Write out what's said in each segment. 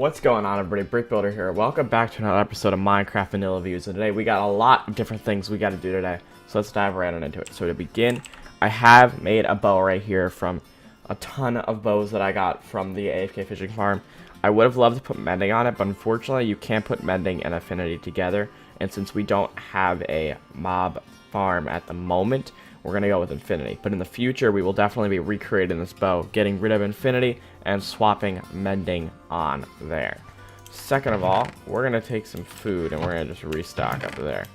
What's going on, everybody? BrickBuilder here. Welcome back to another episode of Minecraft Vanilla Views, and today we got a lot of different things we got to do today, so let's dive right on into it. So to begin, I have made a bow right here from a ton of bows that I got from the AFK fishing farm. I would have loved to put mending on it, but unfortunately you can't put mending and affinity together, and since we don't have a mob farm at the moment, we're going to go with infinity. But in the future, we will definitely be recreating this bow, getting rid of infinity, and swapping mending on there. Second of all, we're going to take some food, and we're going to just restock up there.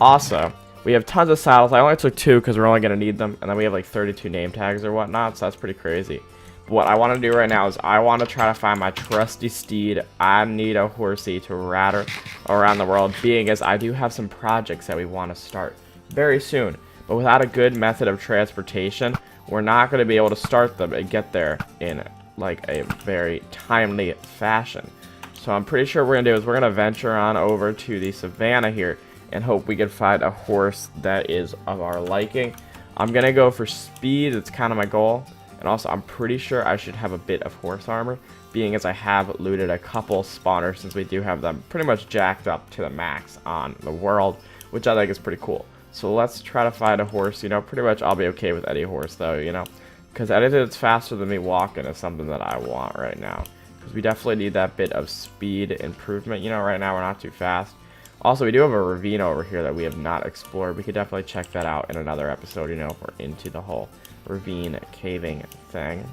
Also, we have tons of saddles. I only took 2 because we're only going to need them, and then we have like 32 name tags or whatnot, so that's pretty crazy. But what I want to do right now is I want to try to find my trusty steed. I need a horsey to ride around the world, being as I do have some projects that we want to start very soon. But without a good method of transportation, we're not going to be able to start them and get there in like a very timely fashion. So I'm pretty sure what we're going to do is we're going to venture on over to the savannah here and hope we can find a horse that is of our liking. I'm going to go for speed. It's kind of my goal. And also, I'm pretty sure I should have a bit of horse armor, being as I have looted a couple spawners since we do have them pretty much jacked up to the max on the world, which I think is pretty cool. So let's try to find a horse. You know, pretty much I'll be okay with any horse though, you know, because anything that's faster than me walking is something that I want right now, because we definitely need that bit of speed improvement. You know, right now we're not too fast. Also, we do have a ravine over here that we have not explored. We could definitely check that out in another episode, you know, if we're into the whole ravine caving thing.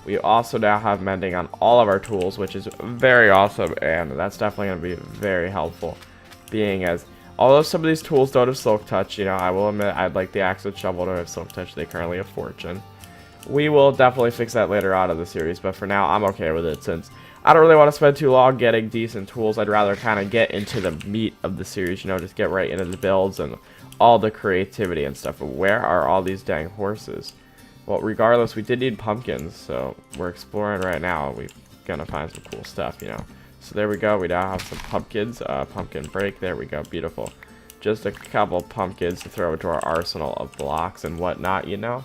We also now have mending on all of our tools, which is very awesome, and that's definitely going to be very helpful, being as although some of these tools don't have silk touch, you know, I will admit I'd like the axe and shovel to have silk touch. They currently have fortune. We will definitely fix that later on in the series, but for now I'm okay with it since I don't really want to spend too long getting decent tools. I'd rather kind of get into the meat of the series, you know, just get right into the builds and all the creativity and stuff. But where are all these dang horses? Well, regardless, we did need pumpkins, so we're exploring right now. We're gonna find some cool stuff, you know. So there we go. We now have some pumpkins. Pumpkin break. There we go. Beautiful. Just a couple pumpkins to throw into our arsenal of blocks and whatnot, you know.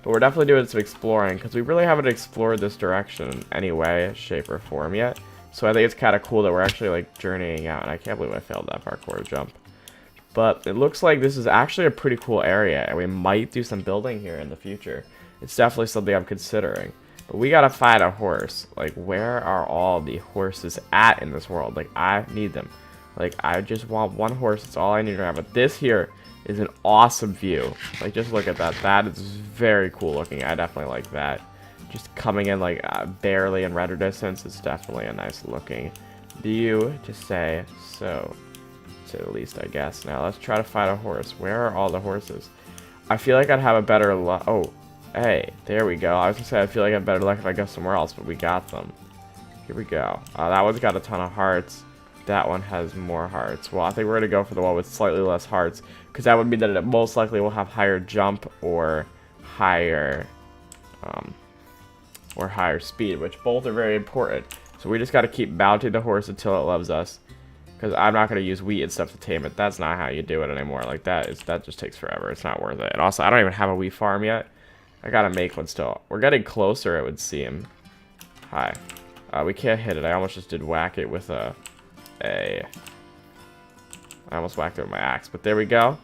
But we're definitely doing some exploring because we really haven't explored this direction in any way, shape, or form yet. So I think it's kind of cool that we're actually like journeying out. And I can't believe I failed that parkour jump. But it looks like this is actually a pretty cool area, and we might do some building here in the future. It's definitely something I'm considering. But we gotta find a horse. Like, where are all the horses at in this world? Like, I need them. Like, I just want one horse. That's all I need to have. But this here is an awesome view. Like, just look at that. That is very cool looking. I definitely like that. Just coming in, like, barely in render distance. It's definitely a nice looking view, to say so. To the least, I guess. Now, let's try to find a horse. Where are all the horses? I feel like I'd have a better luck. Oh. Hey, there we go. I was gonna say I feel like I have better luck if I go somewhere else, but we got them. Here we go. That one's got a ton of hearts. That one has more hearts. Well, I think we're gonna go for the one with slightly less hearts, because that would mean that it most likely will have higher jump or higher speed, which both are very important. So we just got to keep mounting the horse until it loves us, because I'm not gonna use wheat and stuff to tame it. That's not how you do it anymore. Like that just takes forever. It's not worth it. And also, I don't even have a wheat farm yet. I gotta make one still. We're getting closer, it would seem. Hi. We can't hit it. I almost just did whack it with I almost whacked it with my axe, but there we go.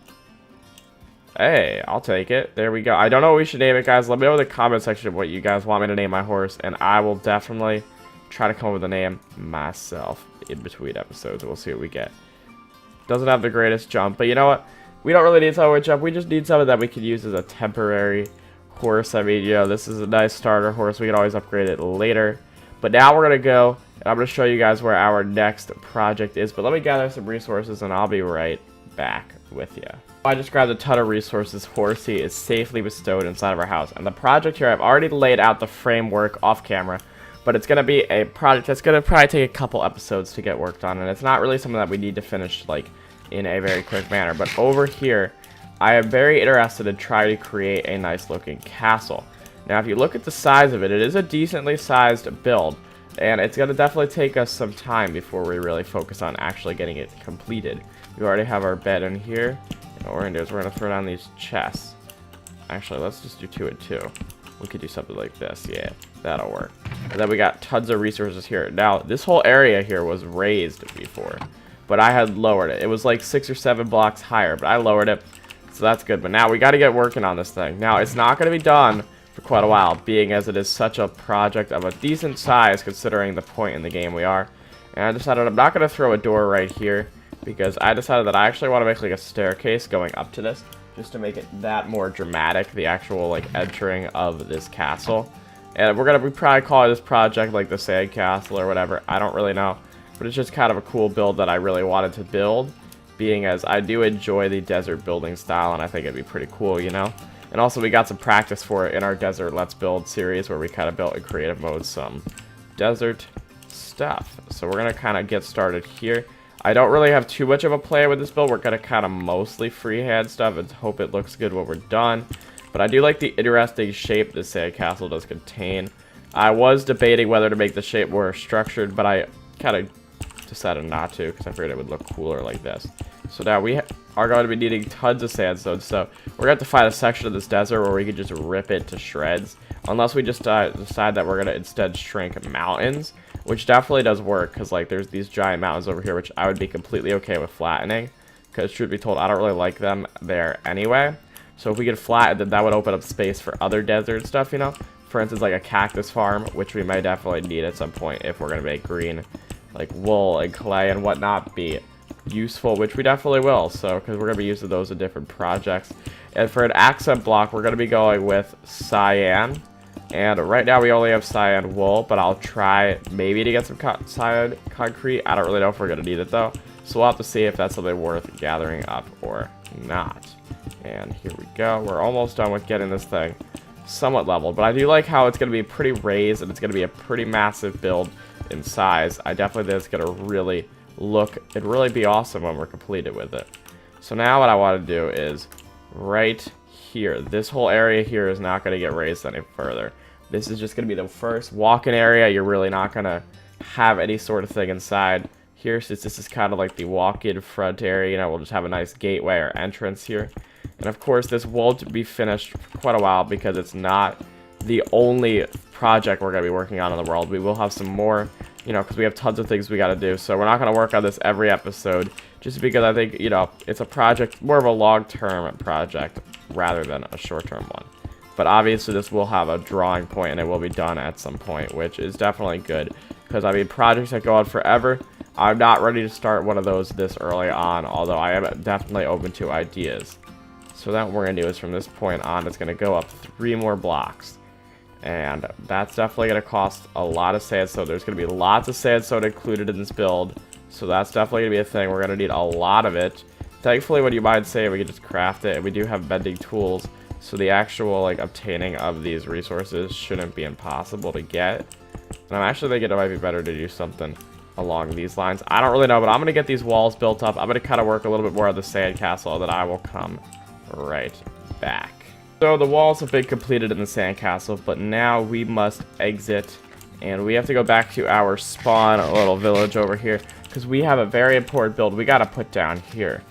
Hey, I'll take it. There we go. I don't know what we should name it, guys. Let me know in the comment section what you guys want me to name my horse, and I will definitely try to come up with a name myself in between episodes. We'll see what we get. Doesn't have the greatest jump, but you know what? We don't really need so much jump. We just need something that we could use as a temporary horse. I mean, you know, this is a nice starter horse. We can always upgrade it later. But now we're going to go, and I'm going to show you guys where our next project is. But let me gather some resources, and I'll be right back with you. I just grabbed a ton of resources. Horsey is safely bestowed inside of our house. And the project here, I've already laid out the framework off camera. But it's going to be a project that's going to probably take a couple episodes to get worked on. And it's not really something that we need to finish, like, in a very quick manner. But over here, I am very interested in trying to create a nice looking castle. Now, if you look at the size of it, it is a decently sized build, and it's going to definitely take us some time before we really focus on actually getting it completed. We already have our bed in here, and what we're going to do is we're going to throw down these chests. Actually, let's just do 2 and 2. We could do something like this. Yeah, that'll work. And then we got tons of resources here. Now, this whole area here was raised before, but I had lowered it. It was like 6 or 7 blocks higher, but I lowered it, so that's good. But now we got to get working on this thing. Now, it's not going to be done for quite a while, being as it is such a project of a decent size considering the point in the game we are. And I decided I'm not going to throw a door right here, because I decided that I actually want to make like a staircase going up to this, just to make it that more dramatic, the actual like entering of this castle. And we're going to probably call this project like the Sand Castle or whatever, I don't really know. But it's just kind of a cool build that I really wanted to build, being as I do enjoy the desert building style, and I think it'd be pretty cool, you know? And also we got some practice for it in our Desert Let's Build series, where we kind of built in creative mode some desert stuff. So we're going to kind of get started here. I don't really have too much of a plan with this build. We're going to kind of mostly freehand stuff and hope it looks good when we're done. But I do like the interesting shape this sand castle does contain. I was debating whether to make the shape more structured, but I kind of decided not to because I figured it would look cooler like this. So now we are going to be needing tons of sandstone. So we're going to have to find a section of this desert where we can just rip it to shreds. Unless we just decide that we're going to instead shrink mountains, which definitely does work, because like there's these giant mountains over here, which I would be completely okay with flattening, because truth be told, I don't really like them there anyway. So if we could flatten, then that would open up space for other desert stuff, you know? For instance, like a cactus farm, which we may definitely need at some point if we're going to make green, like wool and clay and whatnot be useful, which we definitely will, so, because we're going to be using those in different projects. And for an accent block, we're going to be going with cyan. And right now we only have cyan wool, but I'll try maybe to get some cyan concrete. I don't really know if we're going to need it though. So we'll have to see if that's something worth gathering up or not. And here we go. We're almost done with getting this thing somewhat leveled. But I do like how it's going to be pretty raised, and it's going to be a pretty massive build in size. I definitely think it's going to really look, it'd really be awesome when we're completed with it. So now what I want to do is right here. This whole area here is not going to get raised any further. This is just going to be the first walk-in area. You're really not going to have any sort of thing inside here, since this is kind of like the walk-in front area. You know, we'll just have a nice gateway or entrance here. And of course, this won't be finished for quite a while, because it's not the only project we're going to be working on in the world. We will have some more, you know, because we have tons of things we got to do. So we're not going to work on this every episode, just because I think, you know, it's a project, more of a long-term project rather than a short-term one. But obviously this will have a drawing point, and it will be done at some point, which is definitely good. Because, I mean, projects that go on forever, I'm not ready to start one of those this early on, although I am definitely open to ideas. So that what we're going to do is from this point on, it's going to go up 3 more blocks. And that's definitely going to cost a lot of sandstone. There's going to be lots of sandstone included in this build. So that's definitely going to be a thing. We're going to need a lot of it. Thankfully, when you mine sand, we can just craft it. And we do have bending tools. So the actual like obtaining of these resources shouldn't be impossible to get. And I'm actually thinking it might be better to do something along these lines. I don't really know, but I'm going to get these walls built up. I'm going to kind of work a little bit more on the sand castle, then I will come right back. So the walls have been completed in the sand castle, but now we must exit, and we have to go back to our spawn little village over here, because we have a very important build we got to put down here.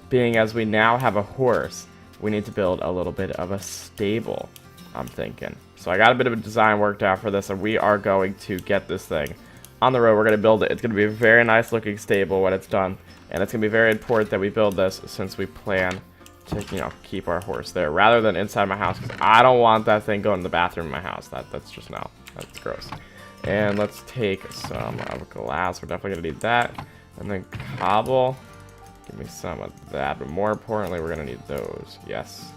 Being as we now have a horse, we need to build a little bit of a stable, I'm thinking. So I got a bit of a design worked out for this, and we are going to get this thing on the road. We're going to build it. It's going to be a very nice looking stable when it's done, and it's going to be very important that we build this, since we plan to, you know, keep our horse there rather than inside my house, because I don't want that thing going to the bathroom in my house. That's just, no, that's gross. And let's take some of glass. We're definitely going to need that. And then cobble. Give me some of that. But more importantly, we're going to need those. Yes.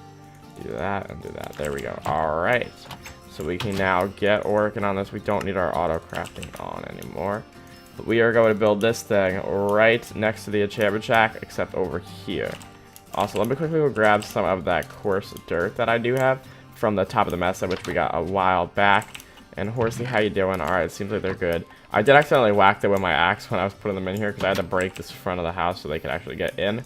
Do that and do that. There we go. All right. So we can now get working on this. We don't need our auto crafting on anymore. But we are going to build this thing right next to the enchantment shack, except over here. Also, let me quickly go grab some of that coarse dirt that I do have from the top of the mesa, which we got a while back. And Horsey, how you doing? Alright, it seems like they're good. I did accidentally whack them with my axe when I was putting them in here, because I had to break this front of the house so they could actually get in.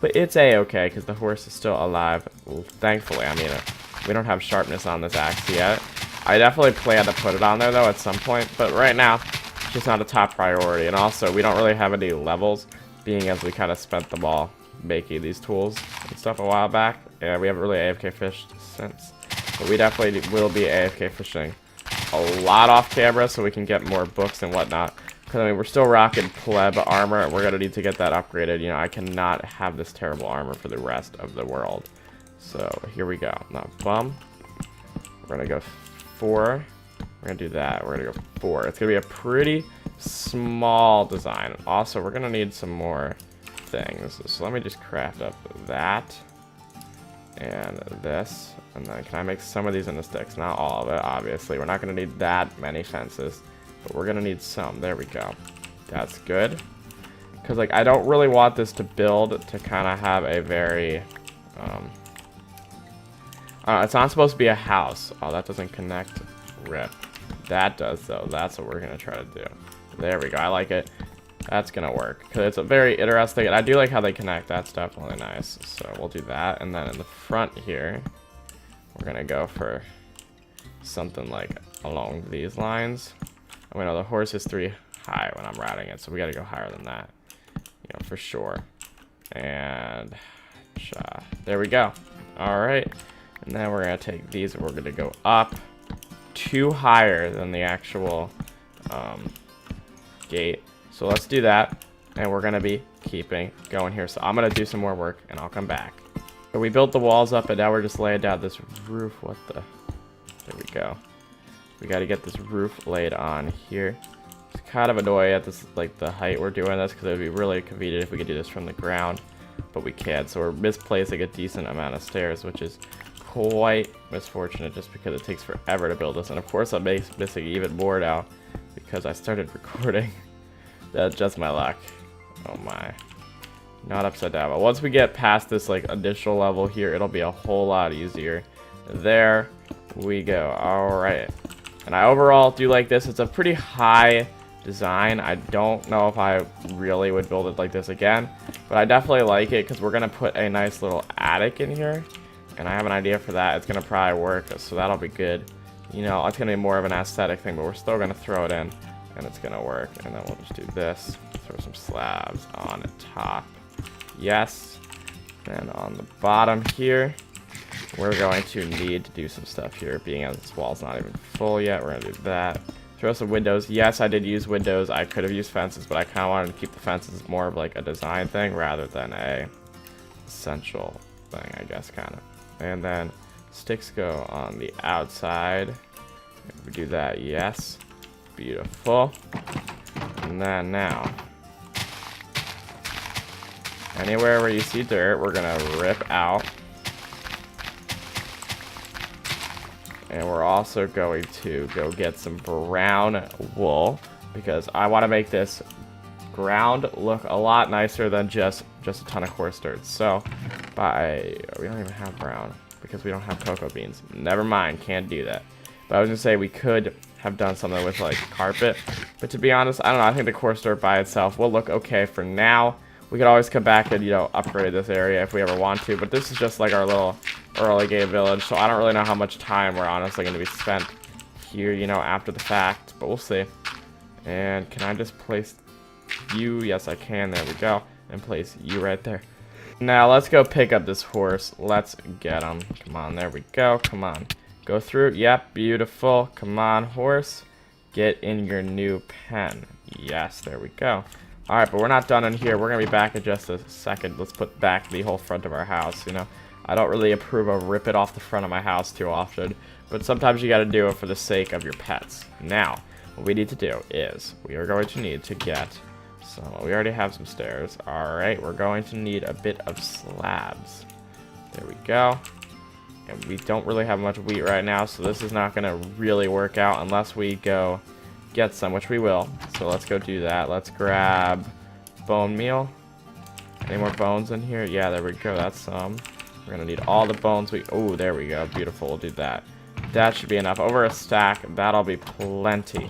But it's a-okay, because the horse is still alive. Well, thankfully, I mean, we don't have sharpness on this axe yet. I definitely plan to put it on there, though, at some point. But right now, it's just not a top priority. And also, we don't really have any levels, being as we kind of spent them all making these tools and stuff a while back. And we haven't really AFK fished since. But we definitely will be AFK fishing a lot off camera so we can get more books and whatnot. Because, I mean, we're still rocking pleb armor. We're going to need to get that upgraded. You know, I cannot have this terrible armor for the rest of the world. So, here we go. Now, bum. We're going to go 4. We're going to do that. We're going to go 4. It's going to be a pretty small design. Also, we're going to need some more things. So, let me just craft up that. And this. And then, can I make some of these into sticks? Not all of it, obviously. We're not going to need that many fences. But we're going to need some. There we go. That's good. Because, like, I don't really want this to build to kind of have a very... it's not supposed to be a house. Oh, that doesn't connect. Rip. That does, though. That's what we're going to try to do. There we go. I like it. That's going to work. Because it's a very interesting... And I do like how they connect. That's definitely nice. So we'll do that. And then in the front here, we're going to go for something like along these lines. I mean, no, the horse is 3 high when I'm routing it. So we got to go higher than that. You know, for sure. And... there we go. Alright. And then we're going to take these and we're going to go up 2 higher than the actual gate. So let's do that. And we're going to be keeping going here. So I'm going to do some more work and I'll come back. So we built the walls up and now we're just laying down this roof. What the? There we go. We got to get this roof laid on here. It's kind of annoying at this, like, the height we're doing this because it would be really convenient if we could do this from the ground. But we can't. So we're misplacing a decent amount of stairs, which is quite misfortunate just because it takes forever to build this. And of course I'm missing even more now because I started recording. That's just my luck. Oh my. Not upside down. But once we get past this like initial level here, it'll be a whole lot easier. There we go. Alright. And I overall do like this. It's a pretty high design. I don't know if I really would build it like this again. But I definitely like it because we're going to put a nice little attic in here. And I have an idea for that. It's going to probably work, so that'll be good. You know, it's going to be more of an aesthetic thing, but we're still going to throw it in, and it's going to work. And then we'll just do this. Throw some slabs on top. Yes. And on the bottom here, we're going to need to do some stuff here, being as this wall's not even full yet. We're going to do that. Throw some windows. Yes, I did use windows. I could have used fences, but I kind of wanted to keep the fences more of like a design thing rather than a essential thing, I guess, kind of. And then sticks go on the outside. If we do that, yes. Beautiful. And then now, anywhere where you see dirt, we're going to rip out. And we're also going to go get some brown wool because I want to make this ground look a lot nicer than just a ton of coarse dirt. So we don't even have brown because we don't have cocoa beans. Never mind, can't do that. But I was gonna say we could have done something with like carpet, but to be honest, I don't know. I think the coarse dirt by itself will look okay for now. We could always come back and, you know, upgrade this area if we ever want to, but this is just like our little early game village, so I don't really know how much time we're honestly going to be spent here, you know, after the fact, but we'll see. And can I just place you? Yes, I can. There we go. And place you right there. Now, let's go pick up this horse. Let's get him. Come on, there we go. Come on. Go through. Yep, beautiful. Come on, horse. Get in your new pen. Yes, there we go. Alright, but we're not done in here. We're going to be back in just a second. Let's put back the whole front of our house, you know. I don't really approve of rip it off the front of my house too often, but sometimes you got to do it for the sake of your pets. Now, what we need to do is we are going to need to get some, we already have some stairs. Alright, we're going to need a bit of slabs. There we go. And we don't really have much wheat right now, so this is not going to really work out unless we go get some, which we will. So let's go do that. Let's grab bone meal. Any more bones in here? Yeah, there we go. That's some. We're gonna need all the bones oh, there we go. Beautiful. We'll do that. That should be enough. Over a stack. That'll be plenty.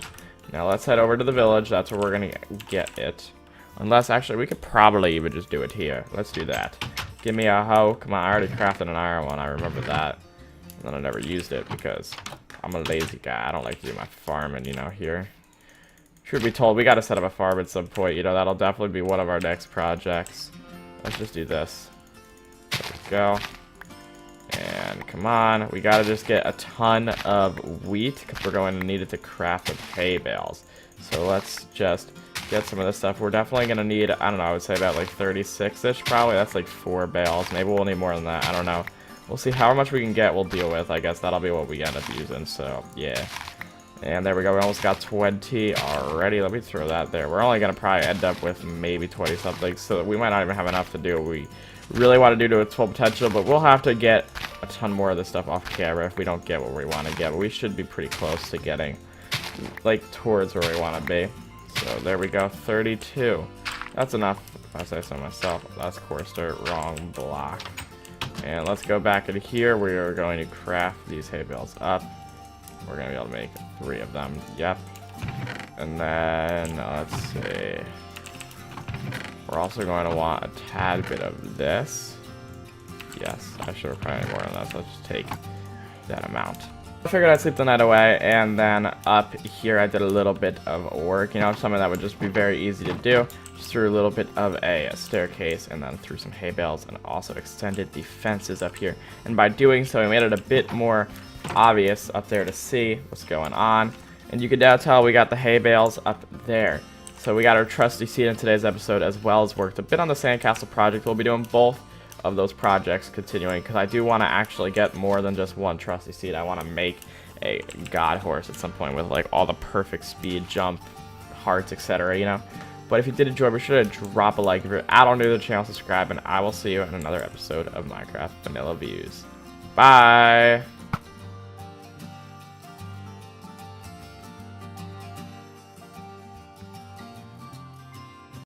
Now let's head over to the village. That's where we're gonna get it. Unless, actually, we could probably even just do it here. Let's do that. Give me a hoe. Come on, I already crafted an iron one. I remember that. And then I never used it because I'm a lazy guy. I don't like to do my farming, you know, here. Truth be told, we got to set up a farm at some point. You know, that'll definitely be one of our next projects. Let's just do this. There we go. And Come on, we gotta just get a ton of wheat because we're going to need it to craft the hay bales. So let's just get some of this stuff. We're definitely gonna need, I don't know, I would say about like 36-ish probably. That's like 4 bales. Maybe we'll need more than that. I don't know. We'll see how much we can get. We'll deal with. I guess that'll be what we end up using. So yeah. And there we go. We almost got 20 already. Let me throw that there. We're only gonna probably end up with maybe 20 something. So we might not even have enough to do what we really want to do to its full potential. But we'll have to get a ton more of this stuff off camera if we don't get what we want to get. But we should be pretty close to getting like towards where we want to be. So there we go, 32. That's enough, if I say so myself. That's course dirt, wrong block. And let's go back into here. We are going to craft these hay bales up. We're going to be able to make 3 of them. Yep. And then, let's see. We're also going to want a tad bit of this. Yes, I should have probably more on that, so let's just take that amount. I figured I'd sleep the night away, and then up here I did a little bit of work, you know, something that would just be very easy to do. Just threw a little bit of a staircase, and then threw some hay bales, and also extended the fences up here. And by doing so, we made it a bit more obvious up there to see what's going on. And you can now tell we got the hay bales up there. So we got our Trusty Steed in today's episode, as well as worked a bit on the sandcastle project. We'll be doing both of those projects continuing, because I do want to actually get more than just one Trusty Steed. I want to make a god horse at some point with like all the perfect speed, jump, hearts, etc., you know. But if you did enjoy, be sure to drop a like. If you're add on to the channel, subscribe, and I will see you in another episode of Minecraft Vanilla Views. Bye!